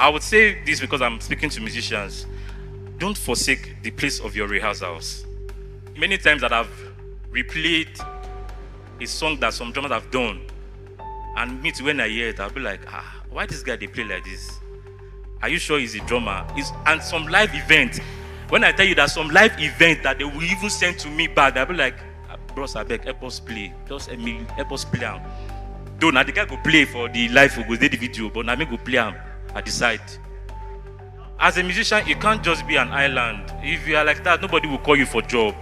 I would say this because I'm speaking to musicians. Don't forsake the place of your rehearsals. Many times that I've replayed a song that some drummers have done, and me too, when I hear it, I'll be like, why this guy they play like this? Are you sure he's a drummer? And some live event. When I tell you that some live event that they will even send to me back, they'll be like, bros, I beg, help us play. Just help us play am. Though now the guy go play for the live, go do the video, but now me go play am at the side. As a musician, you can't just be an island. If you are like that, nobody will call you for job.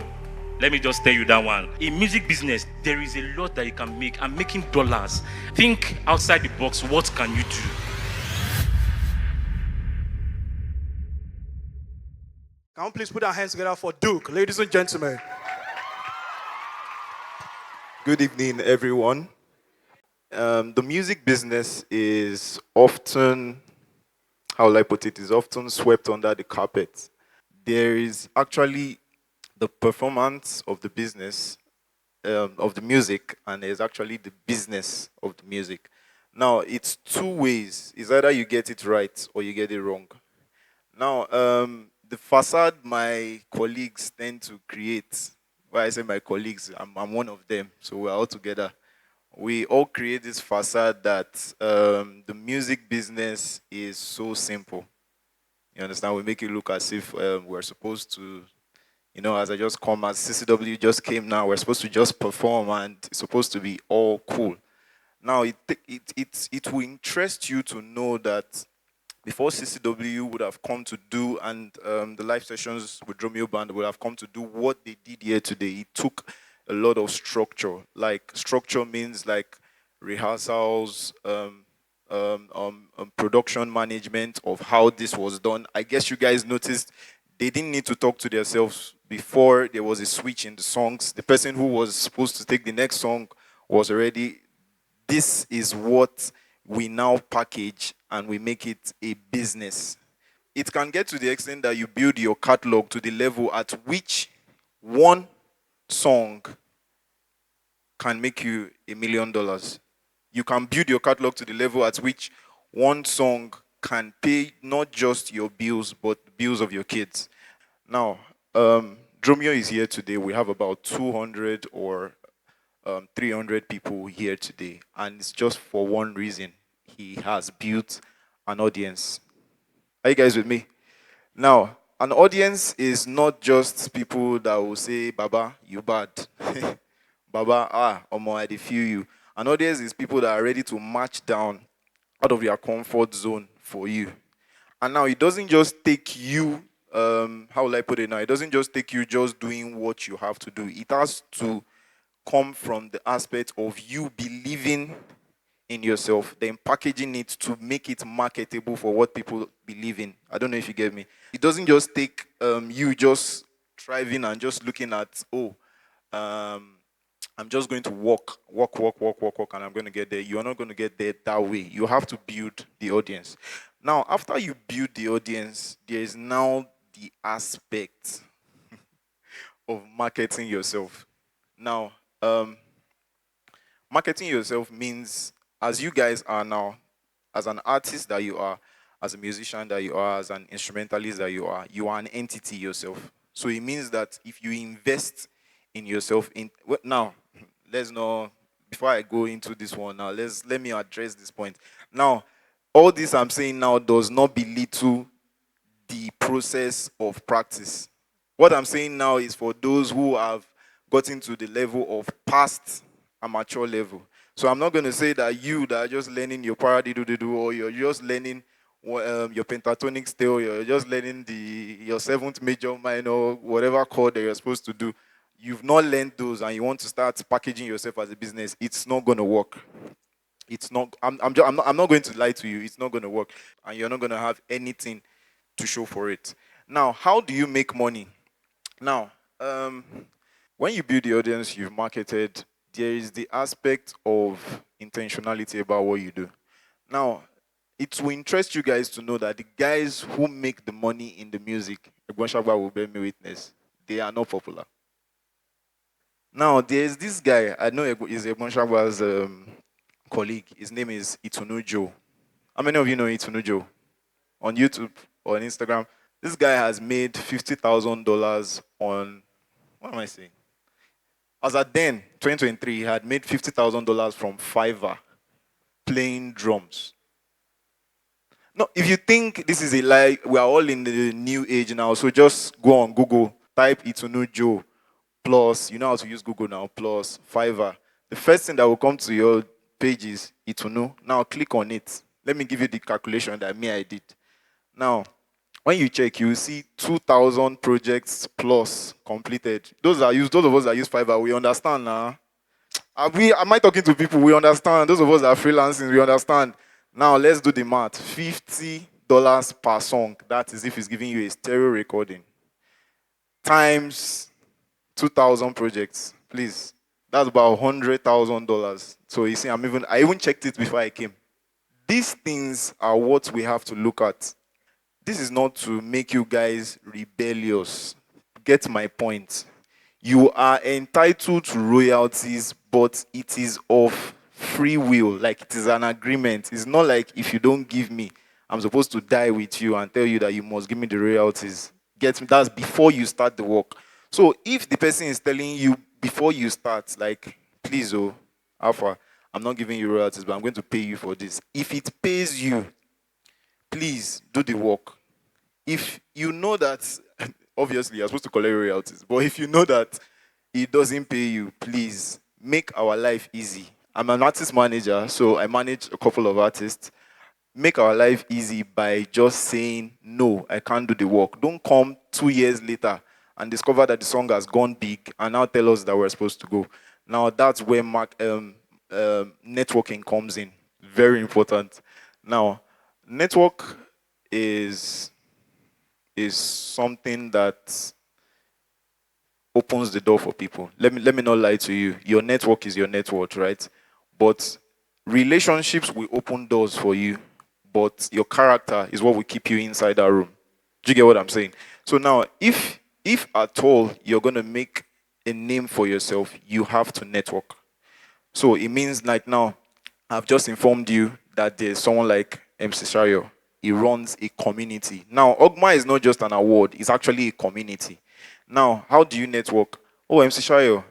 Let me just tell you that one. In music business, there is a lot that you can make. I'm making dollars. Think outside the box. What can you do? Can we please put our hands together for Duke, ladies and gentlemen? Good evening, everyone. The music business is often, how will I put it, is often swept under the carpet. There is actually the performance of the business, of the music, and there's actually the business of the music. Now, it's two ways. It's either you get it right or you get it wrong. Now, the facade my colleagues tend to create, well, I say my colleagues, I'm one of them, so we're all together. We all create this facade that the music business is so simple. You understand? We make it look as if we're supposed to, as I just come, as CCW just came now, we're supposed to just perform and it's supposed to be all cool. Now, it will interest you to know that before CCW would have come to do, and the live sessions with Drumeo Band would have come to do what they did here today, it took a lot of structure. Like, structure means like rehearsals, production management of how this was done. I guess you guys noticed they didn't need to talk to themselves before there was a switch in the songs. The person who was supposed to take the next song was already, this is what we now package and we make it a business. It can get to the extent that you build your catalog to the level at which one song can make you $1 million. You can build your catalog to the level at which one song can pay not just your bills, but the bills of your kids. Now, Drumeo is here today. We have about 200 or 300 people here today, and it's just for one reason. He has built an audience. Are you guys with me? Now, an audience is not just people that will say, Baba, you bad. Baba, Omo, I feel you. An audience is people that are ready to march down out of your comfort zone for you. And now, it doesn't just take you, how will I put it now? It doesn't just take you just doing what you have to do. It has to come from the aspect of you believing in yourself, then packaging it to make it marketable for what people believe in. I don't know if you get me. It doesn't just take you just striving and just looking at, I'm just going to walk, and I'm going to get there. You're not going to get there that way. You have to build the audience. Now, after you build the audience, there is now the aspect of marketing yourself. Now, marketing yourself means, as you guys are now, as an artist that you are, as a musician that you are, as an instrumentalist that you are an entity yourself. So it means that if you invest in yourself, now, let's know, before I go into this one now, let me address this point. Now, all this I'm saying now does not belittle the process of practice. What I'm saying now is for those who have gotten to the level of past amateur level. So I'm not going to say that you that are just learning your paradiddle or you're just learning your pentatonic scale, you're just learning your seventh major, minor, whatever chord that you're supposed to do. You've not learned those and you want to start packaging yourself as a business. It's not going to work. It's not. I'm not going to lie to you. It's not going to work, and you're not going to have anything to show for it. Now, how do you make money? Now, when you build the audience, you've marketed, there is the aspect of intentionality about what you do. Now, it will interest you guys to know that the guys who make the money in the music, Egbon SHABA will bear me witness, they are not popular. Now, there's this guy, I know is Egbon SHABA's colleague. His name is Itunu Joe. How many of you know Itunu Joe? on YouTube or on Instagram. This guy has made $50,000 on, what am I saying? As at then, 2023, he had made $50,000 from Fiverr playing drums. No, if you think this is a lie, we are all in the new age now, so just go on Google, type Itunu Joe plus, you know how to use Google now, plus Fiverr. The first thing that will come to your page is Itunu. Now click on it. Let me give you the calculation that I did. Now, when you check, you will see 2,000 projects plus completed. Those of us that use Fiverr, we understand now. Am I talking to people? We understand. Those of us that are freelancing, we understand. Now let's do the math. $50 per song. That is if he's giving you a stereo recording. Times 2,000 projects. Please. That's about $100,000. So you see, I even checked it before I came. These things are what we have to look at. This is not to make you guys rebellious. Get my point. You are entitled to royalties, but it is of free will. Like it is an agreement. It's not like if you don't give me, I'm supposed to die with you and tell you that you must give me the royalties. Get me? That's before you start the work. So if the person is telling you before you start, like, please, Alpha, I'm not giving you royalties, but I'm going to pay you for this. If it pays you, please do the work. If you know that, obviously, you're supposed to collect royalties, but if you know that it doesn't pay you, please make our life easy. I'm an artist manager, so I manage a couple of artists. Make our life easy by just saying, no, I can't do the work. Don't come 2 years later and discover that the song has gone big and now tell us that we're supposed to go. Now, that's where networking comes in. Very important. Now, network is something that opens the door for people. Let me not lie to you. Your network is your net worth, right? But relationships will open doors for you, but your character is what will keep you inside that room. Do you get what I'm saying? So now, if at all you're going to make a name for yourself, you have to network. So it means like now, I've just informed you that there's someone like MC Shayo. He runs a community. Now, OGMA is not just an award, it's actually a community. Now, how do you network? Oh, MC Shayo,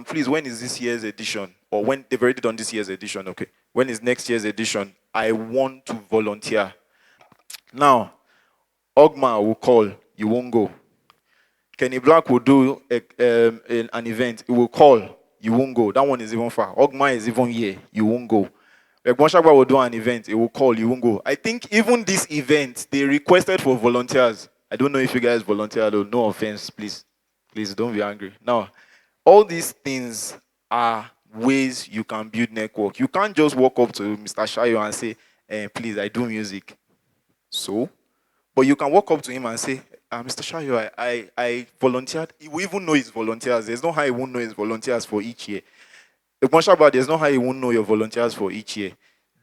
please, when is this year's edition? Or when they've already done this year's edition, okay. When is next year's edition? I want to volunteer. Now, OGMA will call, you won't go. Kenny Black will do an event, he will call, you won't go. That one is even far. OGMA is even here, you won't go. Shagba will do an event, he will call, you won't go. I think even this event, they requested for volunteers. I don't know if you guys volunteer though, no offense, please. Please don't be angry. Now, all these things are ways you can build network. You can't just walk up to Mr. Shayo and say, please, I do music. So? But you can walk up to him and say, Mr. Shayo, I volunteered. He will even know his volunteers. There's no how he won't know his volunteers for each year. There's no how you won't know your volunteers for each year.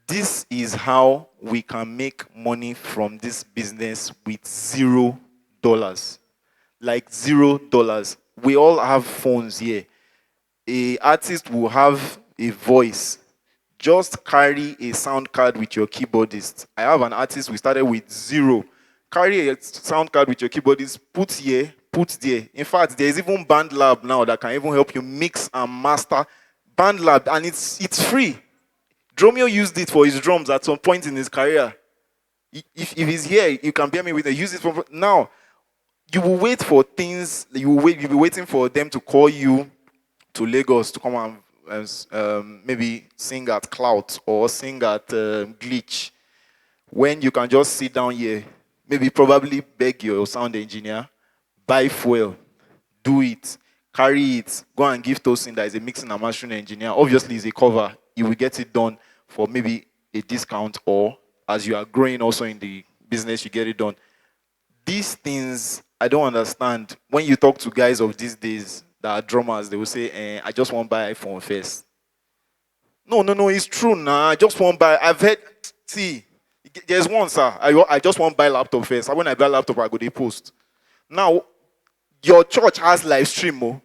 This is how we can make money from this business with $0. Like $0. We all have phones here. An artist will have a voice. Just carry a sound card with your keyboardist. I have an artist, we started with 0. Carry a sound card with your keyboardist, put here, put there. In fact, there's even BandLab now that can even help you mix and master BandLab, and it's free. Drumeo used it for his drums at some point in his career. If he's here, you can bear me with it. Use it for now. You will wait for things. You'll be waiting for them to call you to Lagos to come and maybe sing at Clout or sing at Glitch. When you can just sit down here, maybe probably beg your sound engineer, buy fuel, do it. Carry it, go and give Tosin that is a mixing and mastering engineer. Obviously, it's a cover. You will get it done for maybe a discount, or as you are growing also in the business, you get it done. These things, I don't understand. When you talk to guys of these days that are drummers, they will say, I just want to buy iPhone first. No, it's true now. I just want to buy. I've heard, see, there's one, sir. I just want to buy laptop first. When I buy laptop, I go to post. Now, your church has live stream, oh.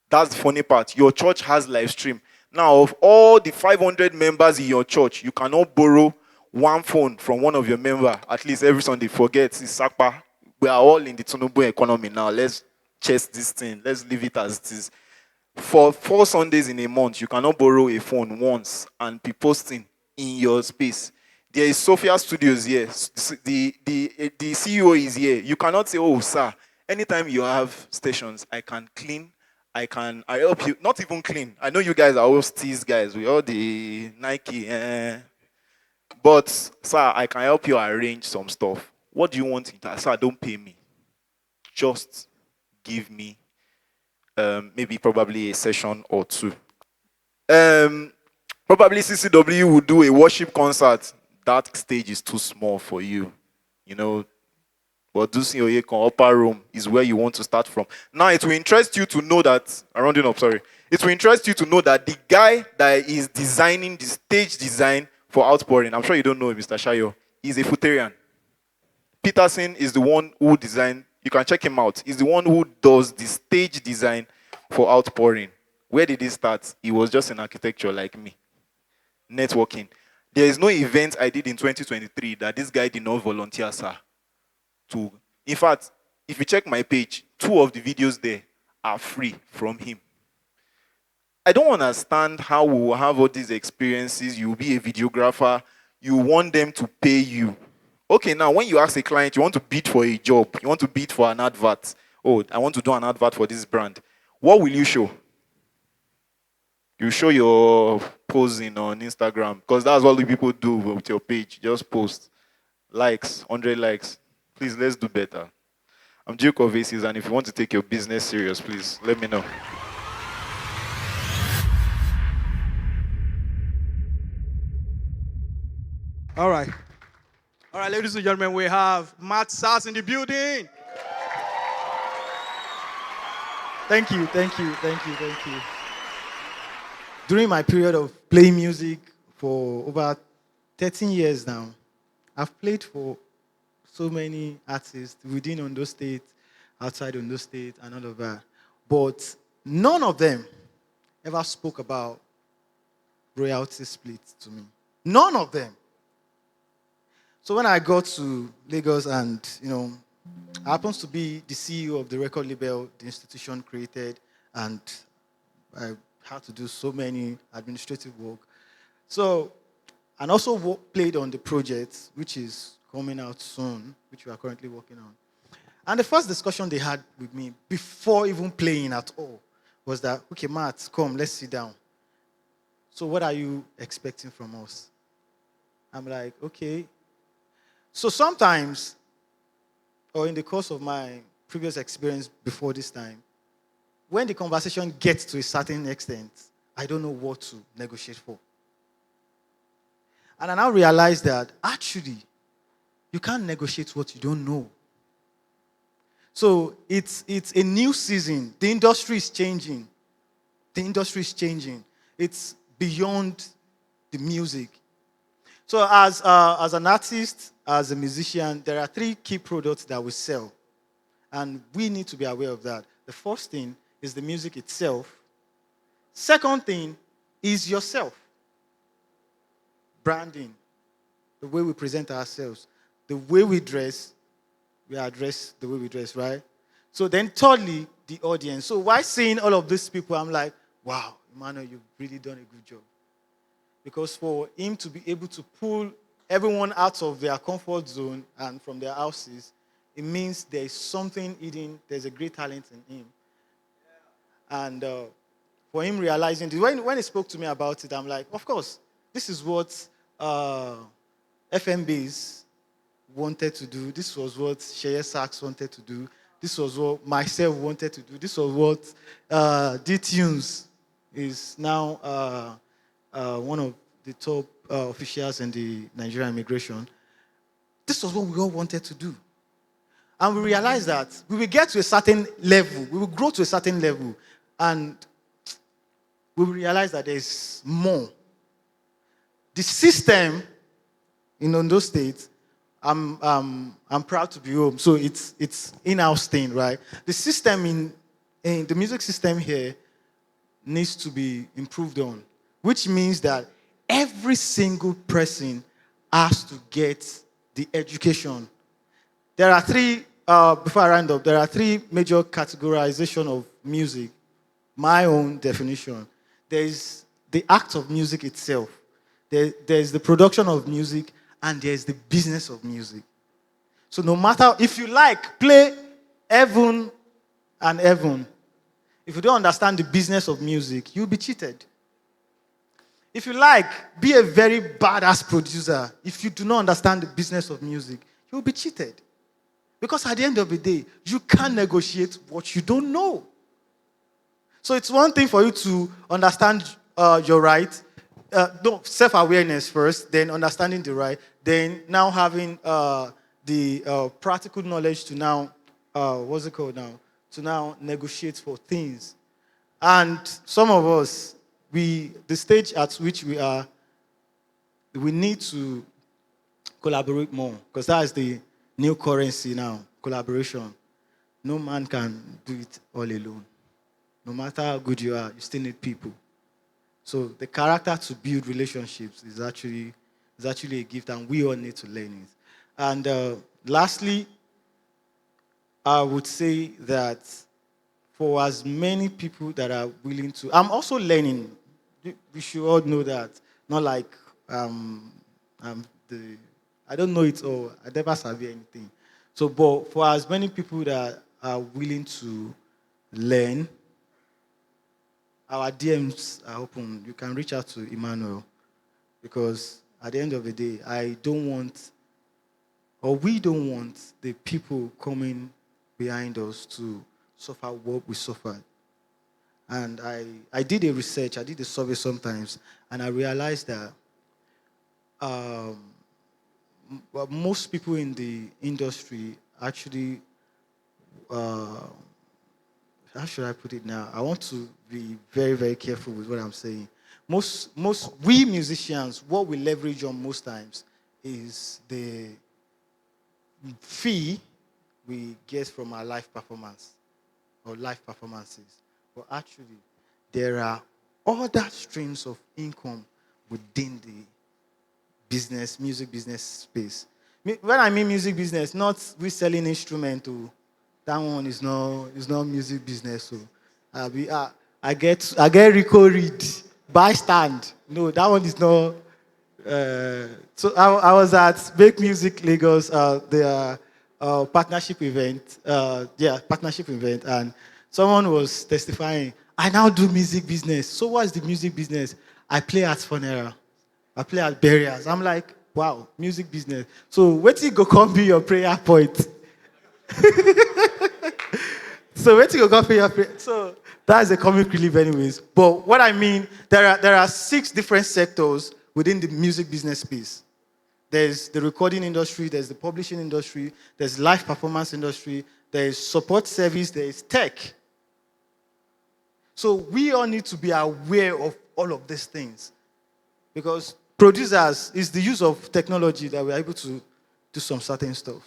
That's the funny part. Your church has live stream. Now, of all the 500 members in your church, you cannot borrow one phone from one of your member, at least every Sunday, forget, it's Sakpa. We are all in the Tunubu economy now. Let's chase this thing. Let's leave it as it is. For 4 Sundays in a month, you cannot borrow a phone once and be posting in your space. There is Sophia Studios here. The CEO is here. You cannot say, oh, sir, anytime you have stations, I can clean, I help you. Not even clean. I know you guys are all steez guys. We all the Nike. But, sir, I can help you arrange some stuff. What do you want? Sir, don't pay me. Just give me maybe probably a session or 2. Probably CCW would do a worship concert. That stage is too small for you. You know, but Dusi Oyekon upper room is where you want to start from. Now, it will interest you to know that, rounding up, sorry. It will interest you to know that the guy that is designing the stage design for Outpouring, I'm sure you don't know Mr. Shayo, is a Futerian. Peterson is the one who designed, you can check him out, he's the one who does the stage design for Outpouring. Where did he start? He was just in architecture like me. Networking. There is no event I did in 2023 that this guy did not volunteer, sir. In fact, if you check my page, 2 of the videos there are free from him. I don't understand how we will have all these experiences. You will be a videographer. You want them to pay you. Okay, now when you ask a client, you want to bid for a job. You want to bid for an advert. Oh, I want to do an advert for this brand. What will you show? You show your posing on Instagram, because that's what the people do with your page. Just post. Likes, 100 likes. Please, let's do better. I'm Duke of Aces, and if you want to take your business serious, please, let me know. All right. All right, ladies and gentlemen, we have MATTSAX in the building. Thank you. During my period of playing music for over 13 years now, I've played for so many artists within Ondo State, outside Ondo State, and all of that. But none of them ever spoke about royalty split to me. None of them. So when I got to Lagos and, I happens to be the CEO of the record label the institution created, and I had to do so many administrative work. So, and also played on the project, which is coming out soon, which we are currently working on. And the first discussion they had with me before even playing at all was that, okay, Matt, come, let's sit down. So what are you expecting from us? I'm like, okay. So sometimes, or in the course of my previous experience before this time, when the conversation gets to a certain extent, I don't know what to negotiate for. And I now realize that actually, you can't negotiate what you don't know. So it's a new season. The industry is changing. It's beyond the music. So as an artist, as a musician, there are 3 key products that we sell. And we need to be aware of that. The first thing is the music itself. Second thing is yourself. Branding. The way we present ourselves. The way we dress. We address the way we dress, right? So then thirdly, the audience. So while seeing all of these people, I'm like, wow, Emmanuel, you've really done a good job. Because for him to be able to pull everyone out of their comfort zone and from their houses, it means there is something hidden, there's a great talent in him. And for him realizing, when he spoke to me about it, I'm like, of course, this is what FMBs wanted to do. This was what Sheye Sax wanted to do. This was what myself wanted to do. This was what D-Tunes is now one of the top officials in the Nigerian immigration. This was what we all wanted to do. And we realized that we will get to a certain level, we will grow to a certain level, and we will realize that there's more. The system in Ondo State, I'm proud to be home, so it's in-house thing, right? The system in the music system here needs to be improved on, which means that every single person has to get the education. There are three, before I round up, there are three major categorization of music. My own definition. There is the act of music itself. There's the production of music, and there's the business of music. So no matter, if you like, play heaven and heaven. If you don't understand the business of music, you'll be cheated. If you like, be a very badass producer. If you do not understand the business of music, you'll be cheated. Because at the end of the day, you can't negotiate what you don't know. So it's one thing for you to understand your right, self-awareness first, then understanding the right, then now having the practical knowledge to now, to now negotiate for things. And some of us, the stage at which we are, we need to collaborate more, because that is the new currency now, collaboration. No man can do it all alone. No matter how good you are, you still need people. So the character to build relationships is actually a gift, and we all need to learn it. And lastly, I would say that for as many people that are willing to, I'm also learning. We should all know that. Not like I don't know it all. I never survey anything. So, but for as many people that are willing to learn, our DMs are open. You can reach out to Emmanuel, because at the end of the day, we don't want the people coming behind us to suffer what we suffered. And I did a research, I did a survey sometimes, and I realized that most people in the industry actually, how should I put it now? I want to be very, very careful with what I'm saying. Most we musicians, what we leverage on most times is the fee we get from our live performance or live performances. But actually, there are other streams of income within the music business space. When I mean music business, not we selling instruments. That one is not music business. So I get Rico Reed, bystand. No, that one is not. So I was at Make Music Lagos, their partnership event. Partnership event, and someone was testifying. I now do music business. So what's the music business? I play at funeral. I play at burials. I'm like, wow, music business. So wait till go come be your prayer point. So wait till you go come be your prayer. So that's a comic relief anyways. But what I mean, there are 6 different sectors within the music business space. There's the recording industry, there's the publishing industry, there's live performance industry, there's support service, there's tech. So we all need to be aware of all of these things. Because producers, is the use of technology that we're able to do some certain stuff.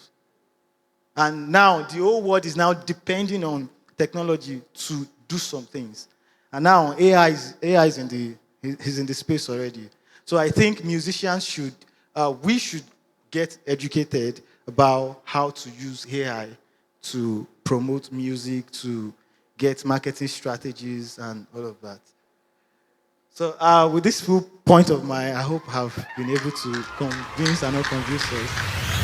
And now the whole world is now depending on technology to do some things. And now AI is in the space already. So I think musicians we should get educated about how to use AI to promote music, to get marketing strategies and all of that. So with this full point of mine, I hope I have been able to convince and not convince us.